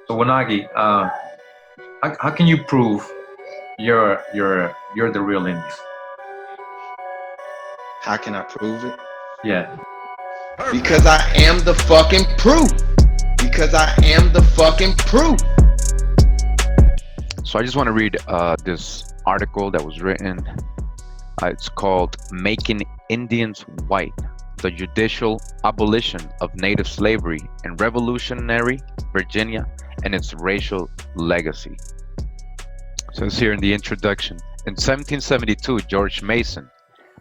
So Wanaghi, how can you prove you're the real Indian? How can I prove it? Yeah. Because I am the fucking proof. Because I am the fucking proof. So I just want to read this article that was written. It's called Making Indians White, the Judicial Abolition of Native Slavery in Revolutionary Virginia and its Racial Legacy. So it's here in the introduction. In 1772, George Mason,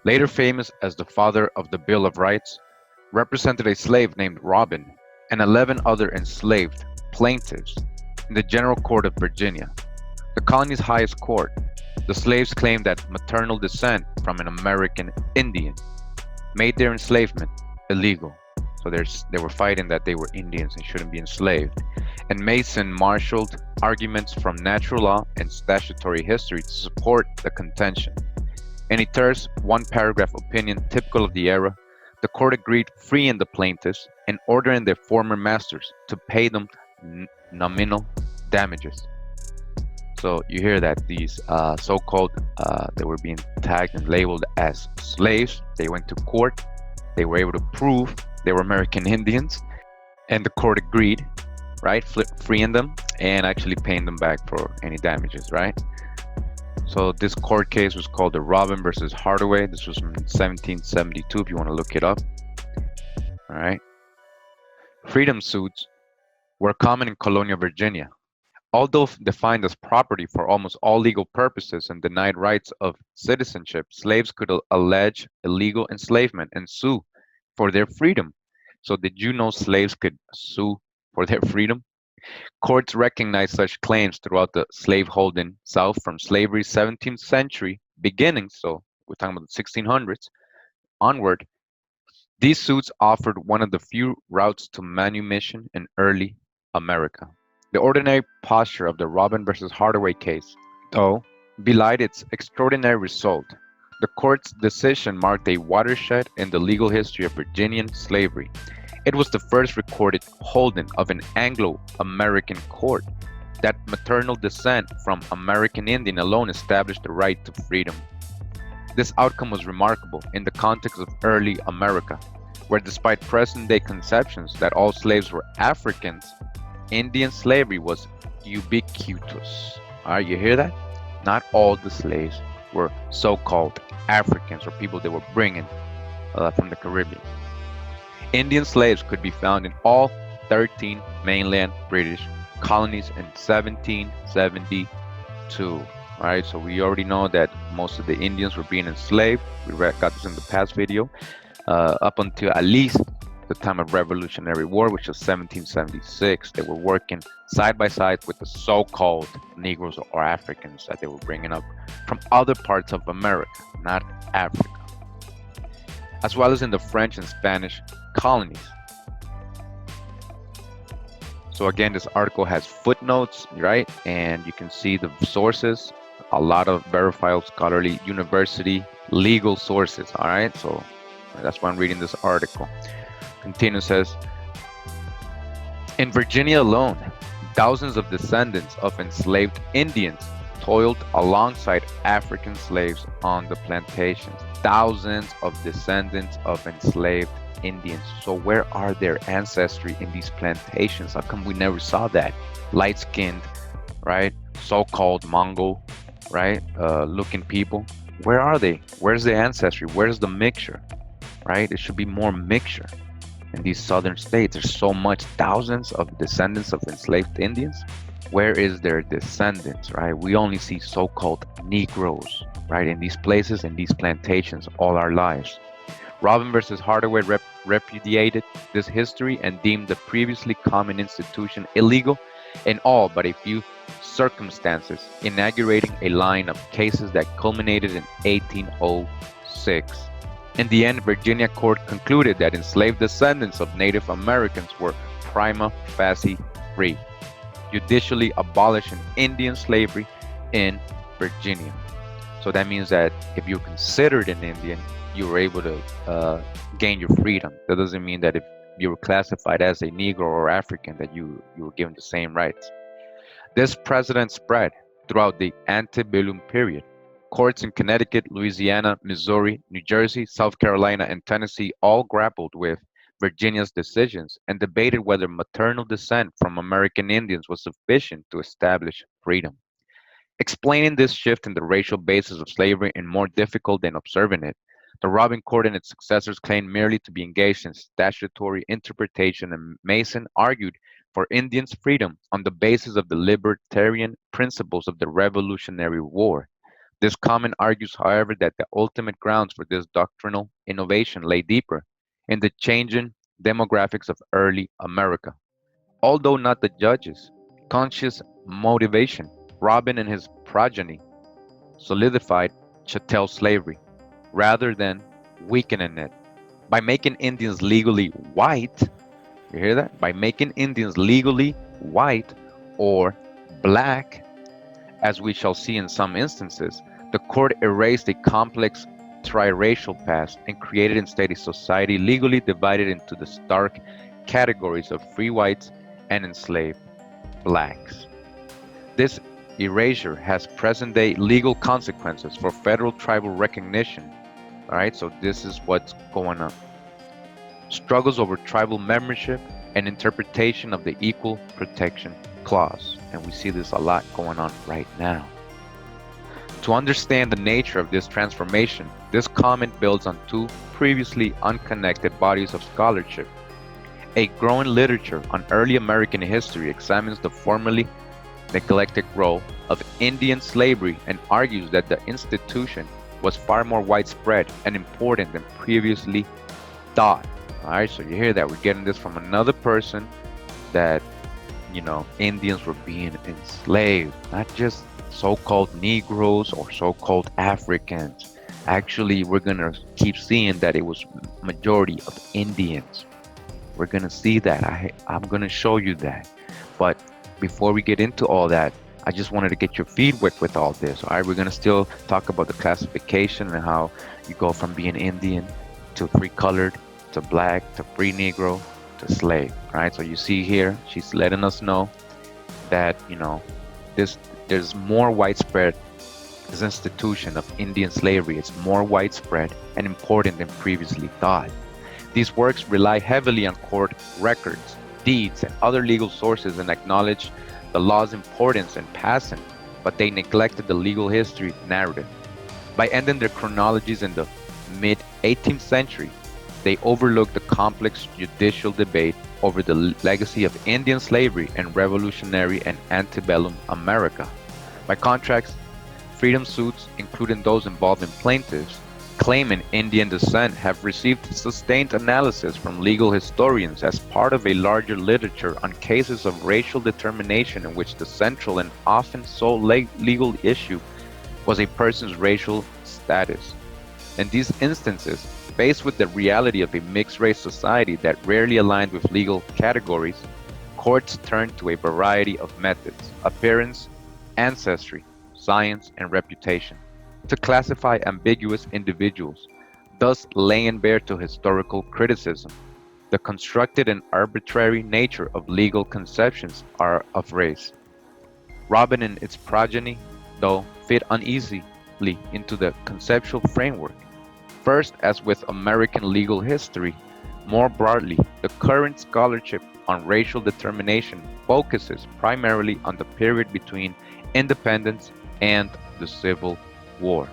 later famous as the father of the Bill of Rights, represented a slave named Robin and 11 other enslaved plaintiffs in the General Court of Virginia, the colony's highest court. The slaves claimed that maternal descent from an American Indian made their enslavement illegal. So they were fighting that they were Indians and shouldn't be enslaved. And Mason marshaled arguments from natural law and statutory history to support the contention. In a terse, one-paragraph opinion typical of the era, the court agreed freeing the plaintiffs and ordering their former masters to pay them nominal damages. So you hear that these so-called, they were being tagged and labeled as slaves. They went to court. They were able to prove they were American Indians, and the court agreed, right, freeing them and actually paying them back for any damages, right? So this court case was called the Robin versus Hardaway. This was from 1772, if you want to look it up. All right. Freedom suits were common in colonial Virginia. Although defined as property for almost all legal purposes and denied rights of citizenship, slaves could allege illegal enslavement and sue for their freedom. So did you know slaves could sue for their freedom? Courts recognized such claims throughout the slaveholding South from slavery's 17th century beginning, so we're talking about the 1600s, onward. These suits offered one of the few routes to manumission in early America. The ordinary posture of the Robin versus Hardaway case, though, belied its extraordinary result. The court's decision marked a watershed in the legal history of Virginian slavery. It was the first recorded holding of an Anglo-American court that maternal descent from American Indian alone established the right to freedom. This outcome was remarkable in the context of early America, where despite present-day conceptions that all slaves were Africans, Indian slavery was ubiquitous. All right, you hear that? Not all the slaves were so-called Africans or people they were bringing from the Caribbean. Indian slaves could be found in all 13 mainland British colonies in 1772. All right, so we already know that most of the Indians were being enslaved. We got this in the past video, up until at least the time of Revolutionary War, which was 1776. They were working side by side with the so-called Negroes or Africans that they were bringing up from other parts of America, not Africa, as well as in the French and Spanish colonies. So again, this article has footnotes, right? And you can see the sources, a lot of verifiable scholarly university legal sources, all right? So that's why I'm reading this article. Continues, says, in Virginia alone, thousands of descendants of enslaved Indians toiled alongside African slaves on the plantations. Thousands of descendants of enslaved Indians. So where are their ancestry in these plantations? How come we never saw that? Light-skinned, right? So-called Mongol, right? Looking people. Where are they? Where's their ancestry? Where's the mixture, right? There should be more mixture. In these southern states, there's so much, thousands of descendants of enslaved Indians. Where is their descendants, right? We only see so-called Negroes, right, in these places, in these plantations, all our lives. Robin versus Hardaway repudiated this history and deemed the previously common institution illegal in all but a few circumstances, inaugurating a line of cases that culminated in 1806. In the end, Virginia court concluded that enslaved descendants of Native Americans were prima facie free, judicially abolishing Indian slavery in Virginia. So that means that if you're considered an Indian, you were able to gain your freedom. That doesn't mean that if you were classified as a Negro or African, that you were given the same rights. This precedent spread throughout the antebellum period. Courts in Connecticut, Louisiana, Missouri, New Jersey, South Carolina, and Tennessee all grappled with Virginia's decisions and debated whether maternal descent from American Indians was sufficient to establish freedom. Explaining this shift in the racial basis of slavery is more difficult than observing it. The Robin Court and its successors claimed merely to be engaged in statutory interpretation, and Mason argued for Indians' freedom on the basis of the libertarian principles of the Revolutionary War. This comment argues, however, that the ultimate grounds for this doctrinal innovation lay deeper in the changing demographics of early America. Although not the judge's conscious motivation, Robin and his progeny solidified chattel slavery rather than weakening it. By making Indians legally white, you hear that? By making Indians legally white or black, as we shall see in some instances, the court erased a complex triracial past and created instead a society legally divided into the stark categories of free whites and enslaved blacks. This erasure has present-day legal consequences for federal tribal recognition. All right, so this is what's going on. Struggles over tribal membership and interpretation of the Equal Protection Clause. And we see this a lot going on right now. To understand the nature of this transformation, this comment builds on two previously unconnected bodies of scholarship. A growing literature on early American history examines the formerly neglected role of Indian slavery and argues that the institution was far more widespread and important than previously thought. All right, so you hear that we're getting this from another person, that Indians were being enslaved, not just so-called Negroes or so-called Africans. Actually, we're gonna keep seeing that it was majority of Indians. We're gonna see that. I'm gonna show you that. But before we get into all that, I just wanted to get your feedback with all this. All right, we're gonna still talk about the classification and how you go from being Indian to free colored to black to free Negro to slave. All right, so you see here, she's letting us know that there's more widespread. This institution of Indian slavery is more widespread and important than previously thought. These works rely heavily on court records, deeds, and other legal sources and acknowledge the law's importance in passing, but they neglected the legal history narrative. By ending their chronologies in the mid-18th century, they overlooked the complex judicial debate over the legacy of Indian slavery in revolutionary and antebellum America. By contrast, freedom suits, including those involving plaintiffs claiming Indian descent, have received sustained analysis from legal historians as part of a larger literature on cases of racial determination in which the central and often sole legal issue was a person's racial status. In these instances, faced with the reality of a mixed-race society that rarely aligned with legal categories, courts turned to a variety of methods: appearance, ancestry, science, and reputation, to classify ambiguous individuals, thus laying bare to historical criticism the constructed and arbitrary nature of legal conceptions of race. Robin and its progeny, though, fit uneasily into the conceptual framework. First, as with American legal history, more broadly, the current scholarship on racial determination focuses primarily on the period between independence and the Civil War.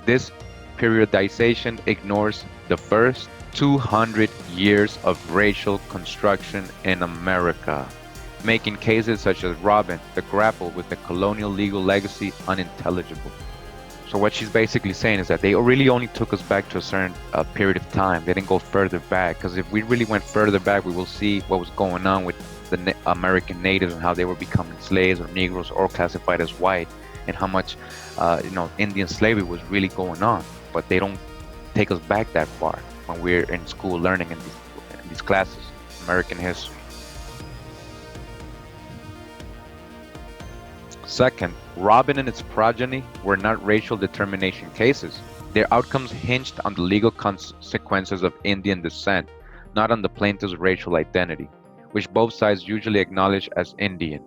This periodization ignores the first 200 years of racial construction in America, making cases such as Robin that grapple with the colonial legal legacy unintelligible. So what she's basically saying is that they really only took us back to a certain period of time. They didn't go further back, because if we really went further back, we will see what was going on with the American natives and how they were becoming slaves or Negroes or classified as white, and how much Indian slavery was really going on. But they don't take us back that far when we're in school learning in these classes, American history. Second, Robin and its progeny were not racial determination cases. Their outcomes hinged on the legal consequences of Indian descent, not on the plaintiff's racial identity, which both sides usually acknowledge as Indian.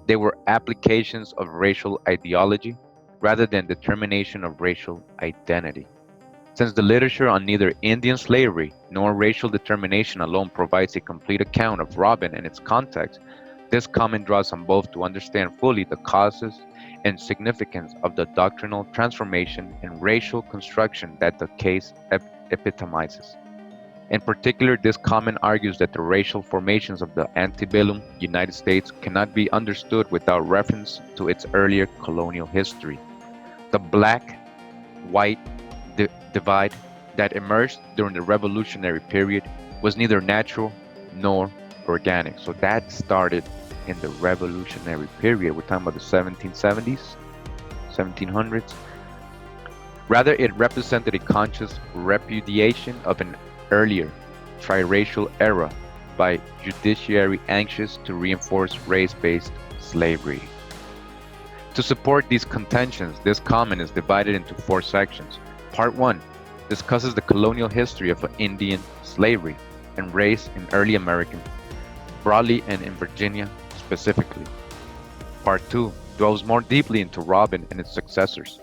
They were applications of racial ideology rather than determination of racial identity. Since the literature on neither Indian slavery nor racial determination alone provides a complete account of Robin and its context, this comment draws on both to understand fully the causes and significance of the doctrinal transformation and racial construction that the case epitomizes. In particular, this comment argues that the racial formations of the antebellum United States cannot be understood without reference to its earlier colonial history. The black-white divide that emerged during the Revolutionary period was neither natural nor organic. So that started in the Revolutionary period. We're talking about the 1770s, 1700s. Rather, it represented a conscious repudiation of an earlier triracial era by judiciary anxious to reinforce race-based slavery. To support these contentions, this comment is divided into 4 sections. Part 1 discusses the colonial history of Indian slavery and race in early America, broadly and in Virginia specifically. Part 2 delves more deeply into Robin and its successors,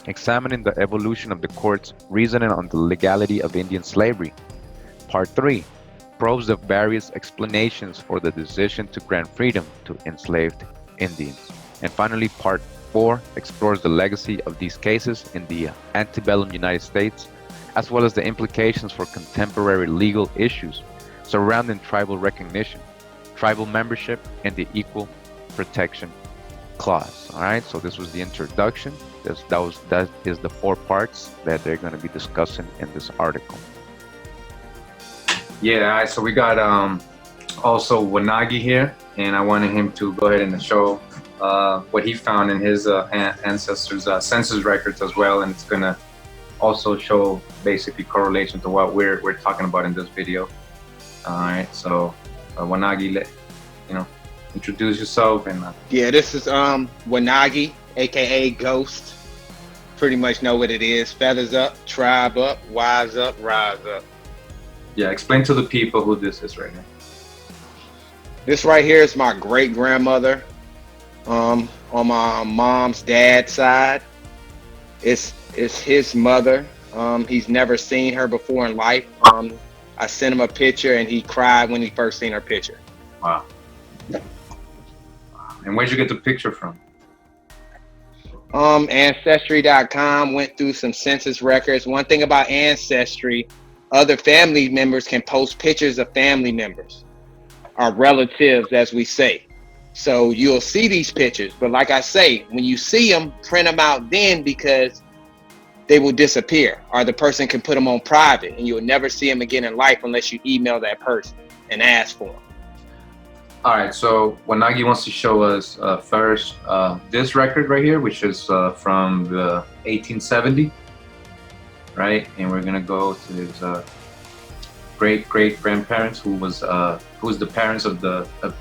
examining the evolution of the court's reasoning on the legality of Indian slavery. Part 3 probes the various explanations for the decision to grant freedom to enslaved Indians. And finally, Part 4 explores the legacy of these cases in the antebellum United States, as well as the implications for contemporary legal issues surrounding tribal recognition, tribal membership, and the Equal Protection Clause. All right, so this was the introduction. That is the 4 parts that they're going to be discussing in this article. Yeah, all right, so we got also Wanaghi here, and I wanted him to go ahead and show what he found in his ancestors' census records as well, and it's going to also show basically correlation to what we're talking about in this video. All right, so Wanaghi, introduce yourself and. Yeah, this is Wanaghi, aka Ghost. Pretty much know what it is. Feathers up, tribe up, wise up, rise up. Yeah, explain to the people who this is right here. This right here is my great grandmother. On my mom's dad's side, it's his mother. He's never seen her before in life. I sent him a picture and he cried when he first seen her picture. Wow. And where'd you get the picture from? Ancestry.com, went through some census records. One thing about Ancestry, other family members can post pictures of family members, or relatives, as we say. So you'll see these pictures, but like I say, when you see them, print them out then, because they will disappear, or the person can put them on private and you'll never see them again in life unless you email that person and ask for them. All right, so Wanaghi wants to show us first this record right here, which is from the 1870, right? And we're gonna go to his great grandparents, who was the parents of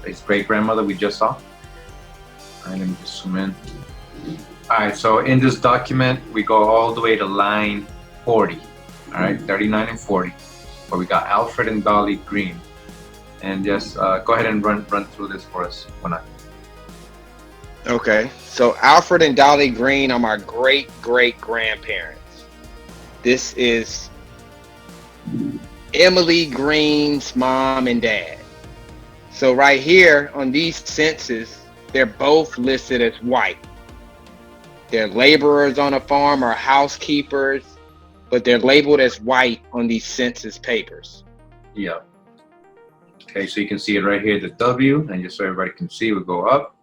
his great grandmother we just saw. All right, let me just zoom in. All right, so in this document we go all the way to line 40. All right, 39 and 40, where we got Alfred and Dolly Green. And just go ahead and run through this for us, Wanaghi. Okay, so Alfred and Dolly Green are my great grandparents. This is Emily Green's mom and dad. So right here on these census, they're both listed as white. They're laborers on a farm or housekeepers, but they're labeled as white on these census papers. Yeah. Okay, so you can see it right here, the W, and just so everybody can see, we go up,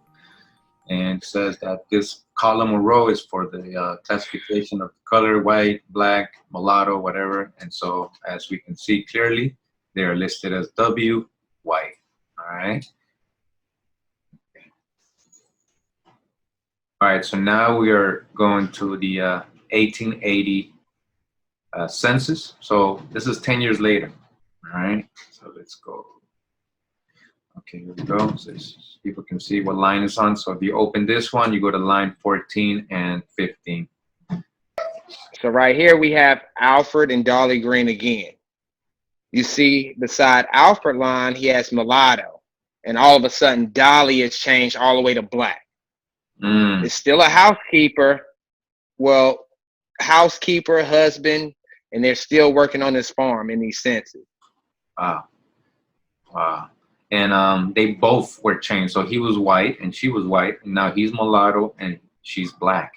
and it says that this column or row is for the classification of color, white, black, mulatto, whatever. And so, as we can see clearly, they are listed as W, white. All right. All right, so now we are going to the 1880 census. So this is 10 years later. All right, so let's go. Okay, here we go. So people can see what line is on. So if you open this one, you go to line 14 and 15. So right here we have Alfred and Dolly Green again. You see, beside Alfred line, he has mulatto. And all of a sudden, Dolly has changed all the way to black. It's still a housekeeper. Well, housekeeper, husband, and they're still working on this farm in these census. Wow. Wow. And they both were changed. So he was white and she was white, and now he's mulatto and she's black.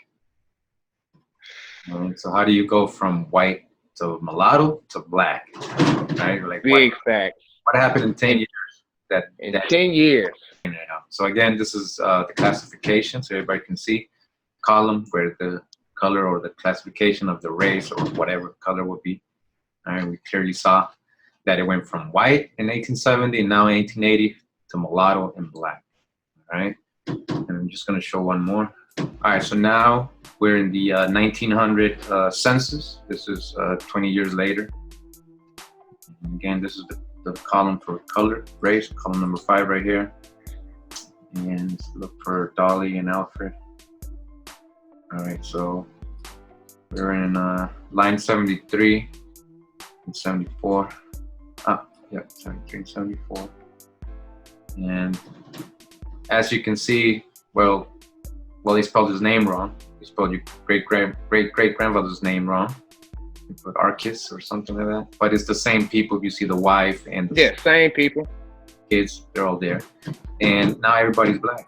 Right? So how do you go from white to mulatto to black? Right? Like Big fact. what happened in 10 years? In 10 years. So again, this is the classification, so everybody can see column where the color or the classification of the race or whatever color would be. All right, we clearly saw that it went from white in 1870 and now in 1880 to mulatto and black. All right, and I'm just going to show one more. All right, so now we're in the 1900 census. This is 20 years later. And again, this is the column for color, race, column number 5 right here. And let's look for Dolly and Alfred. All right, so we're in line 73 and 74. Yeah, 73 and 74. And as you can see, well, he spelled his name wrong. He spelled your great-grandfather's name wrong. You put Arcus or something like that. But it's the same people. You see the wife and the same people. Kids, they're all there. And now everybody's black.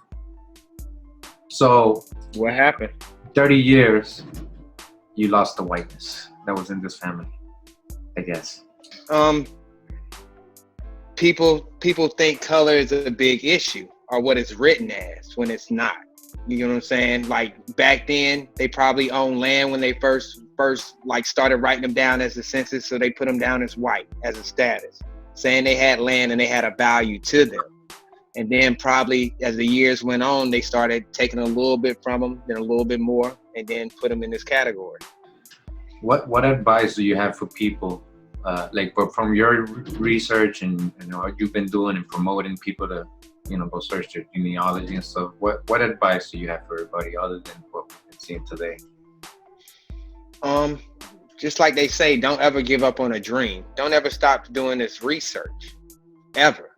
So what happened? 30 years, you lost the whiteness that was in this family, I guess. People think color is a big issue, or what it's written as, when it's not. You know what I'm saying? Like back then, they probably owned land when they first like started writing them down as the census, so they put them down as white as a status, saying they had land and they had a value to them. And then probably as the years went on, they started taking a little bit from them, then a little bit more, and then put them in this category. What advice do you have for people, but from your research and what you've been doing and promoting people to, go search their genealogy and stuff? What advice do you have for everybody other than what we've been seeing today? Just like they say, don't ever give up on a dream. Don't ever stop doing this research, ever.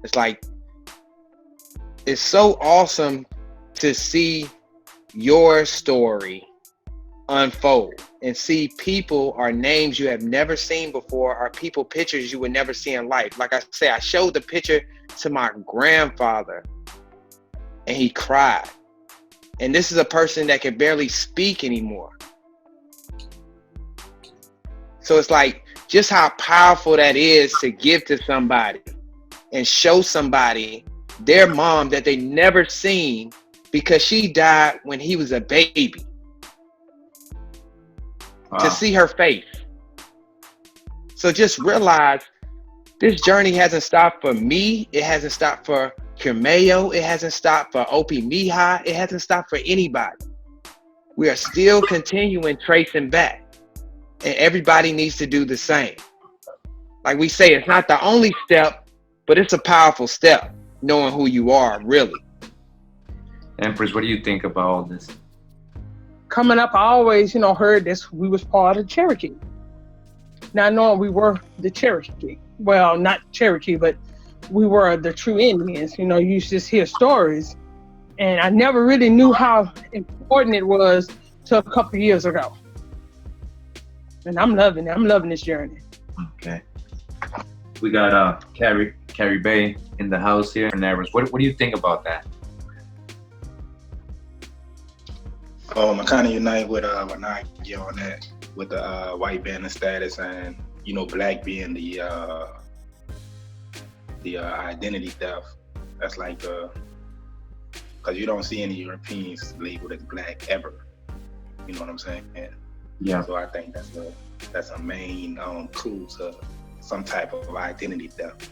It's like, it's so awesome to see your story unfold and see people or names you have never seen before, or people pictures you would never see in life. Like I say, I showed the picture to my grandfather and he cried. And this is a person that can barely speak anymore. So it's like just how powerful that is to give to somebody and show somebody their mom that they never seen because she died when he was a baby. Wow. To see her face. So just realize this journey hasn't stopped for me. It hasn't stopped for Kurimeo. It hasn't stopped for Opie Mihai. It hasn't stopped for anybody. We are still continuing tracing back. And everybody needs to do the same. Like we say, it's not the only step, but it's a powerful step, knowing who you are, really. Empress, what do you think about all this? Coming up, I always, heard this, we was part of Cherokee. Not knowing we were the Cherokee. Well, not Cherokee, but we were the true Indians. You just hear stories. And I never really knew how important it was till a couple of years ago. And I'm loving it. I'm loving this journey. Okay. We got Carrie Bay in the house here. What do you think about that? I kind of unite with Wanaghi on that, with the white being the status and black being the identity theft. That's like because you don't see any Europeans labeled as black ever. You know what I'm saying? Yeah. So I think that's a main clue to some type of identity theft.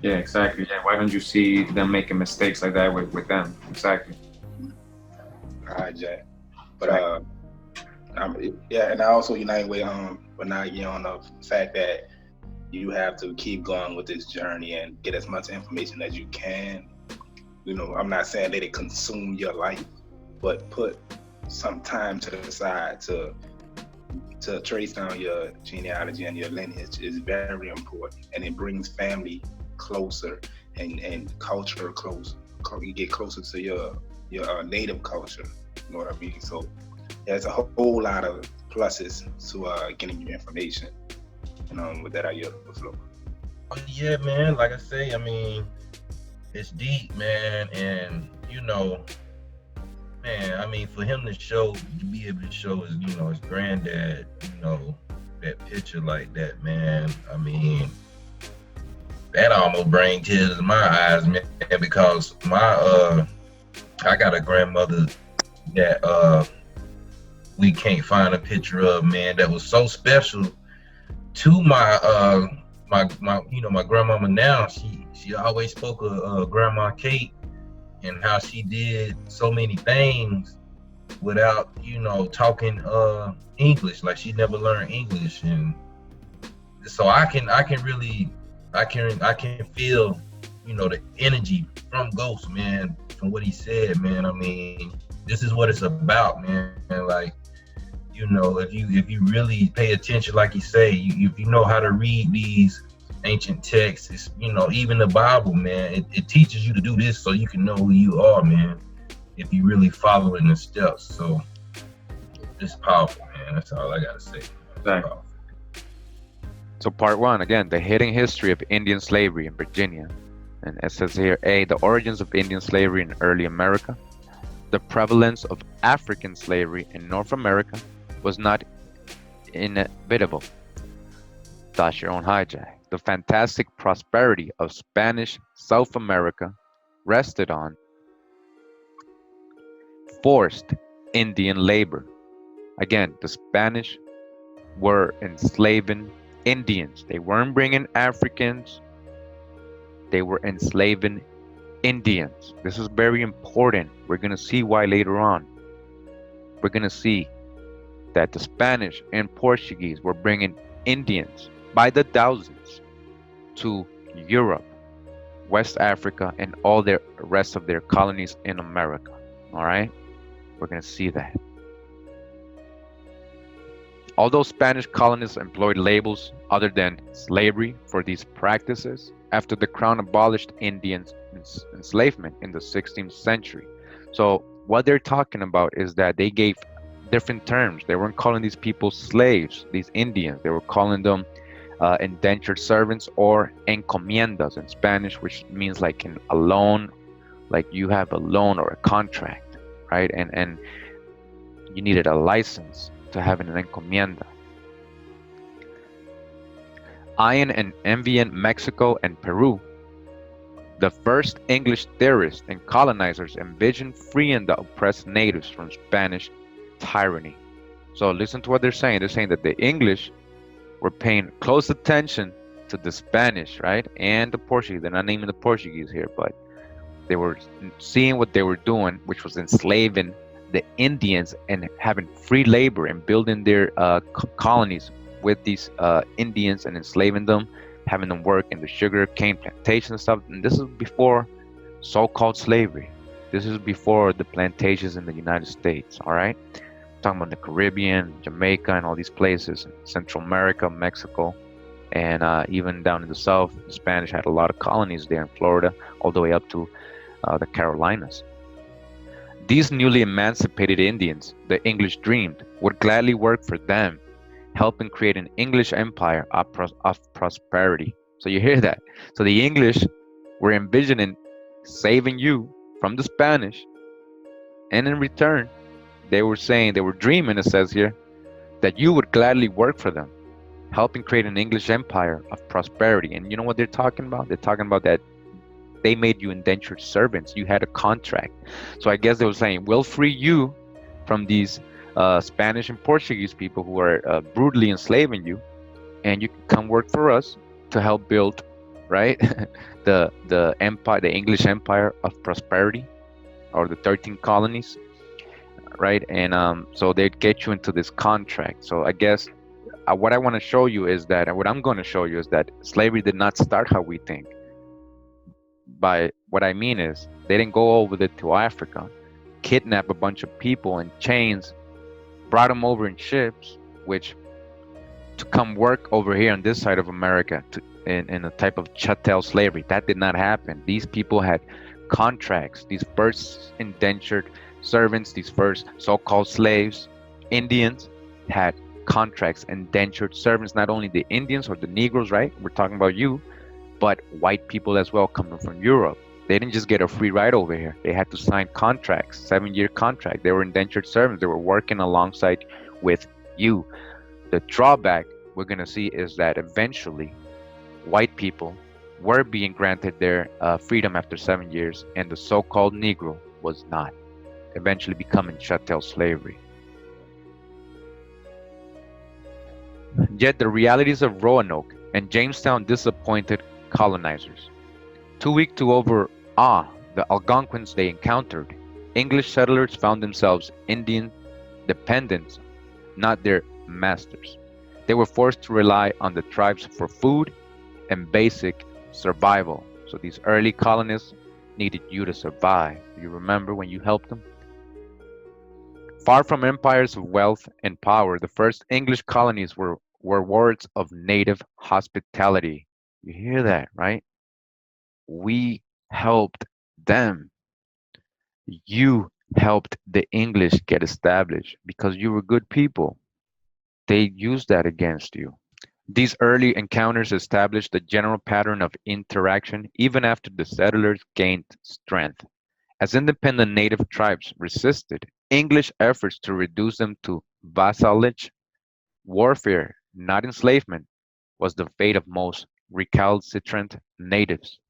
Yeah, exactly. Yeah, why don't you see them making mistakes like that with them? Exactly. All right, Jack. But and I also unite with Wanaghi on the fact that you have to keep going with this journey and get as much information as you can. I'm not saying let it consume your life, but put some time to the side to to trace down your genealogy and your lineage is very important, and it brings family closer and culture close. You get closer to your native culture. You know what I mean? So there's a whole lot of pluses to getting your information. And with that, I yield the floor. Oh, yeah, man. Like I say, I mean, it's deep, man, and man, I mean, for him to be able to show his granddad, that picture like that, man. I mean, that almost brings tears to my eyes, man, because I got a grandmother that we can't find a picture of, man, that was so special to my grandmama now. She always spoke of Grandma Kate and how she did so many things without, talking English. Like, she never learned English. And so I can feel, the energy from Ghost, man, from what he said, man. I mean, this is what it's about, man. And like, if you really pay attention, like you say, if you know how to read these ancient texts, it's, even the Bible, man, it teaches you to do this so you can know who you are, man, if you really follow in the steps. So it's powerful, man. That's all I gotta say. Exactly. So part one, again, the hidden history of Indian slavery in Virginia. And it says here, A, the origins of Indian slavery in early America. The prevalence of African slavery in North America was not inevitable. That's your own hijack. The fantastic prosperity of Spanish South America rested on forced Indian labor. Again, the Spanish were enslaving Indians. They weren't bringing Africans. They were enslaving Indians. This is very important. We're going to see why later on. We're going to see that the Spanish and Portuguese were bringing Indians by the thousands to Europe, West Africa, and all the rest of their colonies in America. All right? We're going to see that. Although Spanish colonists employed labels other than slavery for these practices, after the Crown abolished Indian enslavement in the 16th century. So what they're talking about is that they gave different terms. They weren't calling these people slaves, these Indians. They were calling them indentured servants or encomiendas in Spanish, which means like a loan, like you have a loan or a contract, right? And you needed a license to have an encomienda. Iron and envy in Mexico and Peru. The first English theorists and colonizers envisioned freeing the oppressed natives from Spanish tyranny. So listen to what they're saying. They're saying that the English were paying close attention to the Spanish, right? And the Portuguese. They're not naming the Portuguese here, but they were seeing what they were doing, which was enslaving the Indians and having free labor and building their colonies with these Indians and enslaving them, having them work in the sugar cane plantation and stuff. And this is before so-called slavery. This is before the plantations in the United States, all right? I'm talking about the Caribbean, Jamaica, and all these places, Central America, Mexico, and even down in the South, the Spanish had a lot of colonies there in Florida, all the way up to the Carolinas. These newly emancipated Indians, the English dreamed, would gladly work for them, helping create an English empire of prosperity. So you hear that? So the English were envisioning saving you from the Spanish, and in return, they were saying, they were dreaming, it says here, that you would gladly work for them, helping create an English empire of prosperity. And you know what they're talking about? They're talking about that they made you indentured servants. You had a contract. So I guess they were saying, we'll free you from these Spanish and Portuguese people who are brutally enslaving you, and you can come work for us to help build, right, the empire, the English empire of prosperity, or the 13 colonies, right? And so they'd get you into this contract. So I guess what I want to show you is that, and what I'm going to show you is that slavery did not start how we think. By what I mean is, they didn't go over it to Africa, kidnap a bunch of people in chains, brought them over in ships, which to come work over here on this side of America in a type of chattel slavery. That did not happen. These people had contracts. These first indentured servants, these first so-called slaves, Indians, had contracts, indentured servants. Not only the Indians or the Negroes, right? We're talking about you, but white people as well coming from Europe. They didn't just get a free ride over here. They had to sign contracts, 7-year contract. They were indentured servants. They were working alongside with you. The drawback we're going to see is that eventually white people were being granted their freedom after 7 years, and the so-called Negro was not, eventually becoming chattel slavery. Yet the realities of Roanoke and Jamestown disappointed colonizers. Too weak to overawe the Algonquins they encountered, English settlers found themselves Indian dependents, not their masters. They were forced to rely on the tribes for food and basic survival. So these early colonists needed you to survive. You remember when you helped them? Far from empires of wealth and power, the first English colonies were wards of native hospitality. You hear that, right? We helped them. You helped the English get established because you were good people. They used that against you. These early encounters established a general pattern of interaction even after the settlers gained strength. As independent native tribes resisted English efforts to reduce them to vassalage, warfare, not enslavement, was the fate of most recalcitrant natives,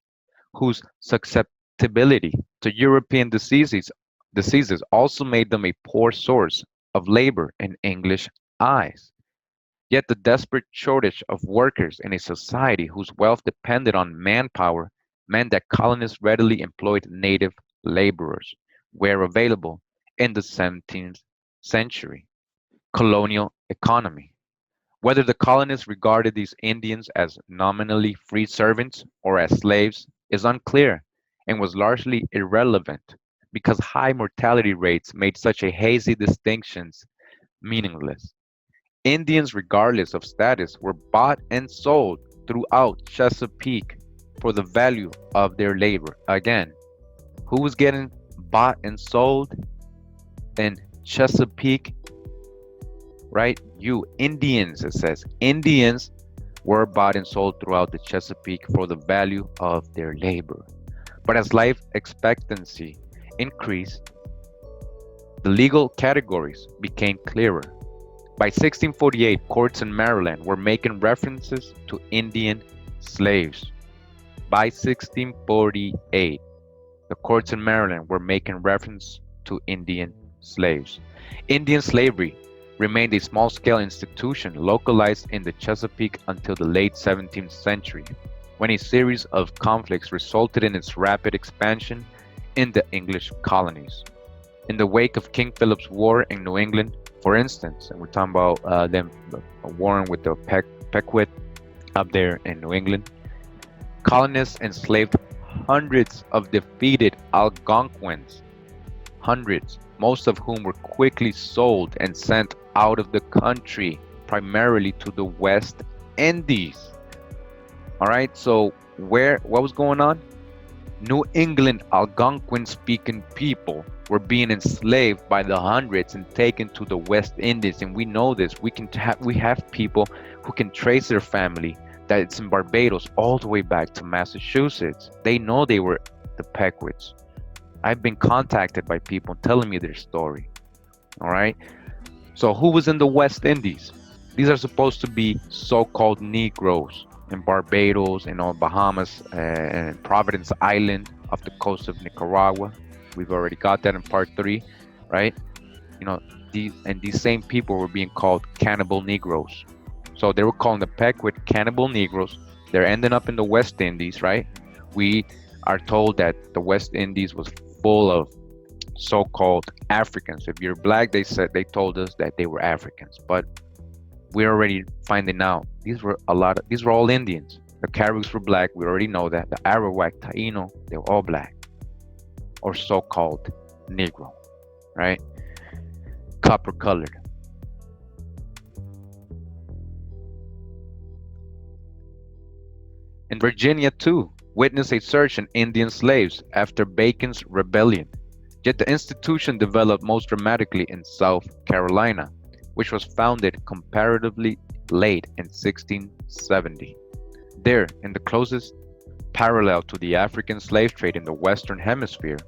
whose susceptibility to European diseases also made them a poor source of labor in English eyes. Yet the desperate shortage of workers in a society whose wealth depended on manpower meant that colonists readily employed native laborers where available in the 17th century colonial economy. Whether the colonists regarded these Indians as nominally free servants or as slaves is unclear and was largely irrelevant because high mortality rates made such a hazy distinctions meaningless. Indians, regardless of status, were bought and sold throughout Chesapeake for the value of their labor. Again, who was getting bought and sold in Chesapeake? Right? You, Indians, it says. Indians were bought and sold throughout the Chesapeake for the value of their labor. But as life expectancy increased, the legal categories became clearer. By 1648, courts in Maryland were making references to Indian slaves. By 1648, the courts in Maryland were making reference to Indian slaves. Indian slavery remained a small-scale institution localized in the Chesapeake until the late 17th century, when a series of conflicts resulted in its rapid expansion in the English colonies. In the wake of King Philip's War in New England, for instance, and we're talking about them warring with the Pequot up there in New England, colonists enslaved hundreds of defeated Algonquins, hundreds, most of whom were quickly sold and sent out of the country, primarily to the West Indies. All right, so what was going on? New England Algonquin-speaking people were being enslaved by the hundreds and taken to the West Indies, and we know this. We have people who can trace their family that it's in Barbados all the way back to Massachusetts. They know they were the Pequots. I've been contacted by people telling me their story. All right. So who was in the West Indies? These are supposed to be so-called Negroes in Barbados and on Bahamas and Providence Island off the coast of Nicaragua. We've already got that in part 3, right? You know, these same people were being called cannibal Negroes. So they were calling the Pequot cannibal Negroes. They're ending up in the West Indies, right? We are told that the West Indies was full of so-called Africans. If you're black, they told us that they were Africans, but we're already finding out these were all Indians. The Caribs were black. We already know that. The Arawak, Taino, they were all black or so-called Negro, right? Copper colored. In Virginia, too, witnessed a surge in Indian slaves after Bacon's rebellion. Yet the institution developed most dramatically in South Carolina, which was founded comparatively late in 1670. There, in the closest parallel to the African slave trade in the Western Hemisphere,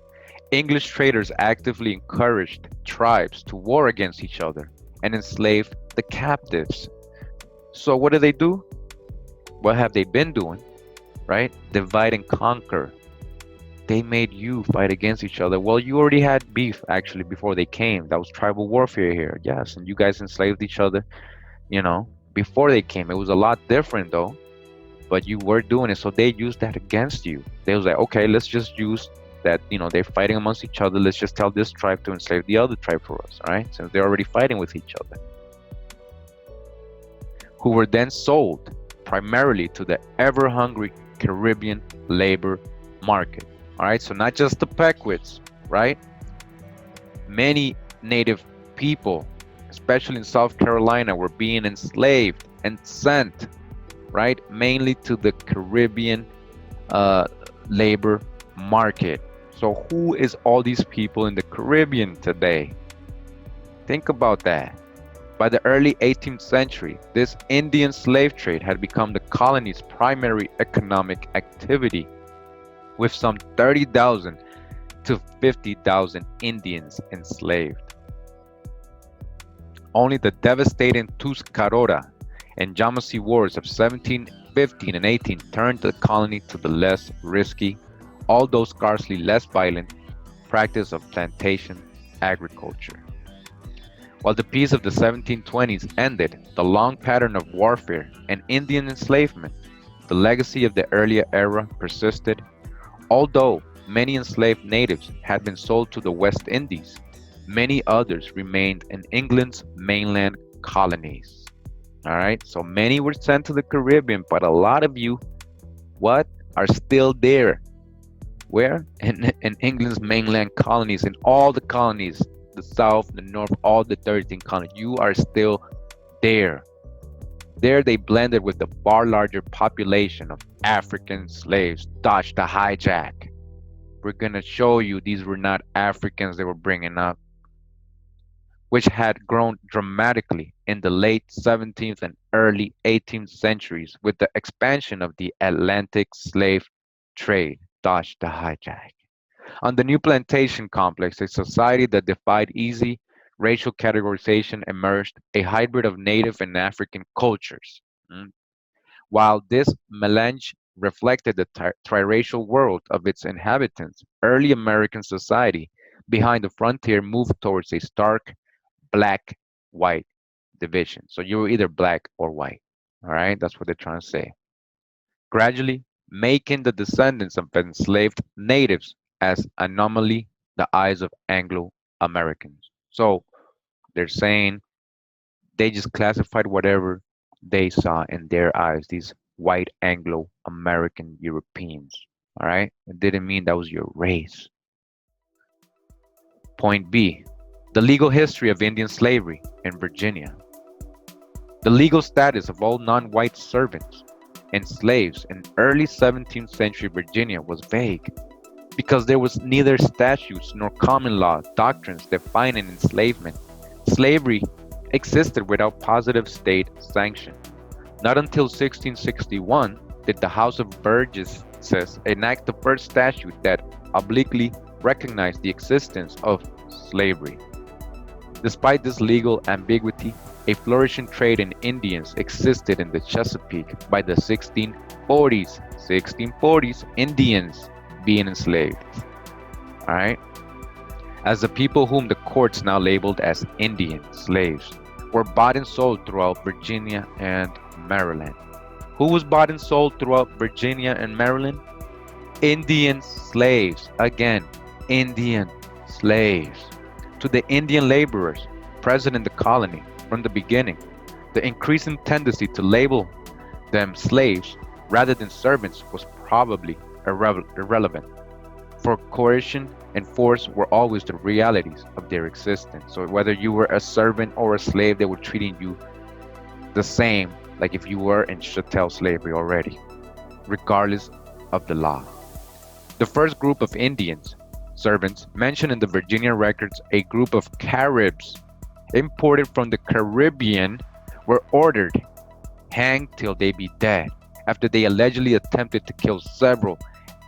English traders actively encouraged tribes to war against each other and enslave the captives. So, what do they do? What have they been doing? Right? Divide and conquer. They made you fight against each other. Well, you already had beef actually before they came. That was tribal warfare here. Yes, and you guys enslaved each other, before they came. It was a lot different though, but you were doing it. So they used that against you. They was like, okay, let's just use that, they're fighting amongst each other. Let's just tell this tribe to enslave the other tribe for us, all right? Since they're already fighting with each other. Who were then sold primarily to the ever-hungry Caribbean labor market. All right, so not just the Pequots, right? Many native people, especially in South Carolina, were being enslaved and sent, right, mainly to the Caribbean labor market. So who is all these people in the Caribbean today? Think about that. By the early 18th century, this Indian slave trade had become the colony's primary economic activity, with some 30,000 to 50,000 Indians enslaved. Only the devastating Tuscarora and Yamasee Wars of 1715 and 18 turned the colony to the less risky, although scarcely less violent, practice of plantation agriculture. While the peace of the 1720s ended the long pattern of warfare and Indian enslavement, the legacy of the earlier era persisted. Although many enslaved natives had been sold to the West Indies, many others remained in England's mainland colonies. All right, so many were sent to the Caribbean, but a lot of you, are still there. Where? In England's mainland colonies, in all the colonies, the South, the North, all the 13 colonies, you are still there. There they blended with the far larger population of African slaves dodged the hijack. We're going to show you these were not Africans they were bringing up, which had grown dramatically in the late 17th and early 18th centuries with the expansion of the Atlantic slave trade. Dodged the hijack. On the new plantation complex, a society that defied easy racial categorization emerged, a hybrid of native and African cultures. While this melange reflected the triracial world of its inhabitants, early American society behind the frontier moved towards a stark black-white division. So you were either black or white. All right, that's what they're trying to say. Gradually making the descendants of enslaved natives as anomaly the eyes of Anglo-Americans. So they're saying they just classified whatever they saw in their eyes, these white Anglo-American Europeans. All right, it didn't mean that was your race. Point B, the legal history of Indian slavery in Virginia. The legal status of all non-white servants and slaves in early 17th century Virginia was vague because there was neither statutes nor common law doctrines defining enslavement. Slavery existed without positive state sanction. Not until 1661 did the House of Burgesses enact the first statute that obliquely recognized the existence of slavery. Despite this legal ambiguity, a flourishing trade in Indians existed in the Chesapeake by the 1640s. 1640s, Indians being enslaved. All right? As the people whom the courts now labeled as Indian slaves were bought and sold throughout Virginia and Maryland. Who was bought and sold throughout Virginia and Maryland? Indian slaves. Again, Indian slaves. To the Indian laborers present in the colony from the beginning, the increasing tendency to label them slaves rather than servants was probably irrelevant, for coercion and force were always the realities of their existence. So whether you were a servant or a slave, they were treating you the same, like if you were in chattel slavery already. regardless of the law. The first group of Indians, servants, mentioned in the Virginia records, a group of Caribs imported from the Caribbean, were ordered hanged till they be dead after they allegedly attempted to kill several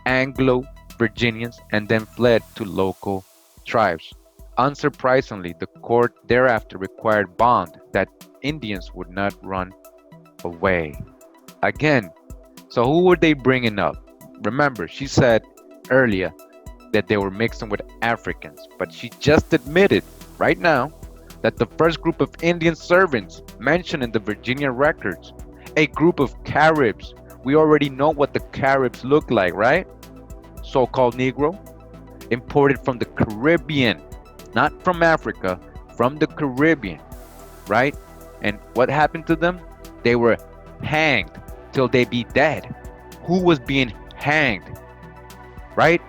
Anglo-Virginians and then fled to local tribes. Unsurprisingly, the court thereafter required bond that Indians would not run away. Again, so who were they bringing up? Remember, she said earlier that they were mixing with Africans, but she just admitted right now that the first group of Indian servants mentioned in the Virginia records, a group of Caribs. We already know what the Caribs look like, right? So-called Negro, imported from the Caribbean, not from Africa, from the Caribbean, right? And what happened to them? They were hanged till they be dead. Who was being hanged? Right?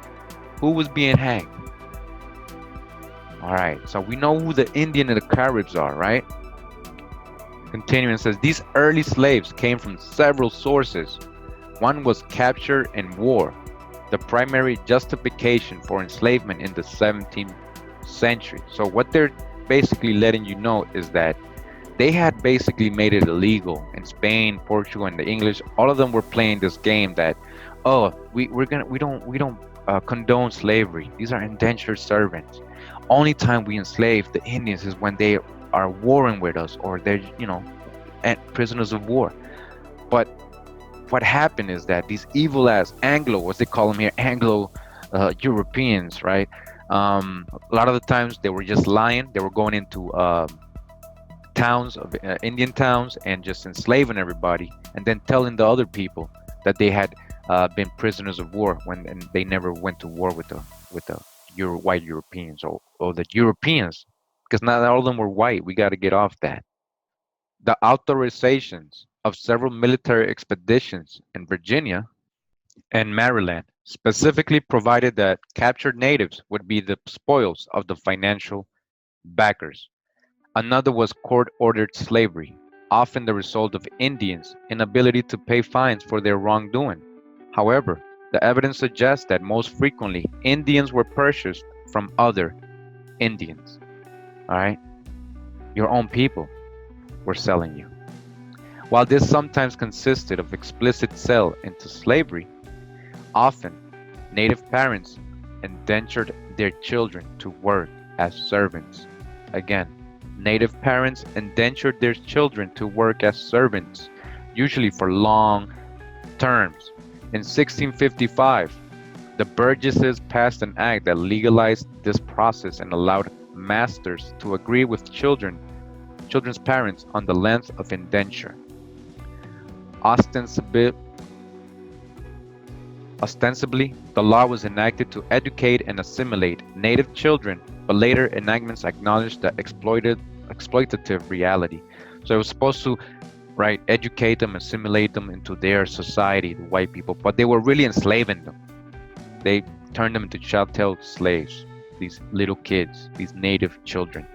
Who was being hanged? All right, so we know who the Indian and the Caribs are, right? Continuing, says these early slaves came from several sources. One was capture and war, the primary justification for enslavement in the 17th century. So what they're basically letting you know is that they had basically made it illegal in Spain, Portugal, and the English. All of them were playing this game that, oh, we don't condone slavery. These are indentured servants. Only time we enslave the Indians is when they are warring with us or they're, prisoners of war. But what happened is that these evil ass Anglo, what they call them here, Anglo Europeans, right? A lot of the times they were just lying. They were going into towns of Indian towns and just enslaving everybody, and then telling the other people that they had been prisoners of war when they never went to war with the white Europeans or the Europeans, because not all of them were white. We got to get off that. The authorizations of several military expeditions in Virginia and Maryland specifically provided that captured natives would be the spoils of the financial backers. Another was court-ordered slavery, often the result of Indians' inability to pay fines for their wrongdoing. However, the evidence suggests that most frequently Indians were purchased from other Indians. All right? Your own people were selling you. While this sometimes consisted of explicit sale into slavery, often native parents indentured their children to work as servants. Again, native parents indentured their children to work as servants, usually for long terms. In 1655, the Burgesses passed an act that legalized this process and allowed masters to agree with children's parents on the length of indenture. Ostensibly, the law was enacted to educate and assimilate native children, but later enactments acknowledged the exploitative reality. So it was supposed to, right, educate them, assimilate them into their society, the white people, but they were really enslaving them. They turned them into chattel slaves, these little kids, these native children.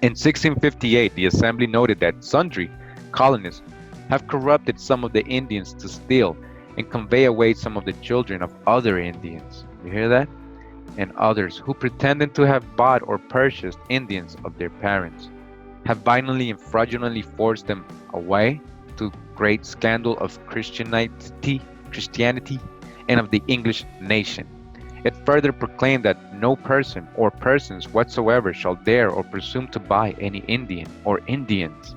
In 1658, the Assembly noted that sundry colonists have corrupted some of the Indians to steal and convey away some of the children of other Indians. You hear that? And others who pretended to have bought or purchased Indians of their parents have violently and fraudulently forced them away, to great scandal of Christianity and of the English nation. It further proclaimed that no person or persons whatsoever shall dare or presume to buy any Indian or Indians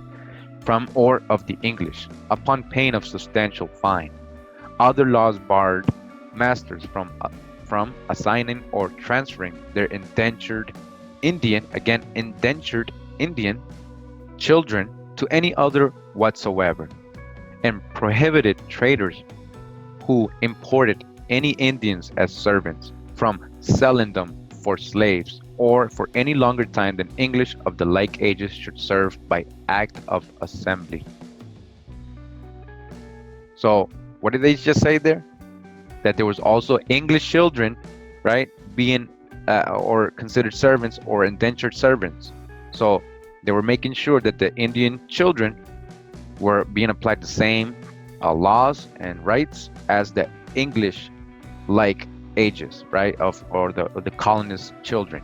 from or of the English, upon pain of substantial fine. Other laws barred masters from assigning or transferring their indentured Indian children to any other whatsoever, and prohibited traders who imported any Indians as servants from selling them for slaves or for any longer time than English of the like ages should serve by act of assembly. So what did they just say there? That there was also English children, right, being or considered servants or indentured servants. So they were making sure that the Indian children were being applied the same laws and rights as the English like ages, right, of or the colonists' children.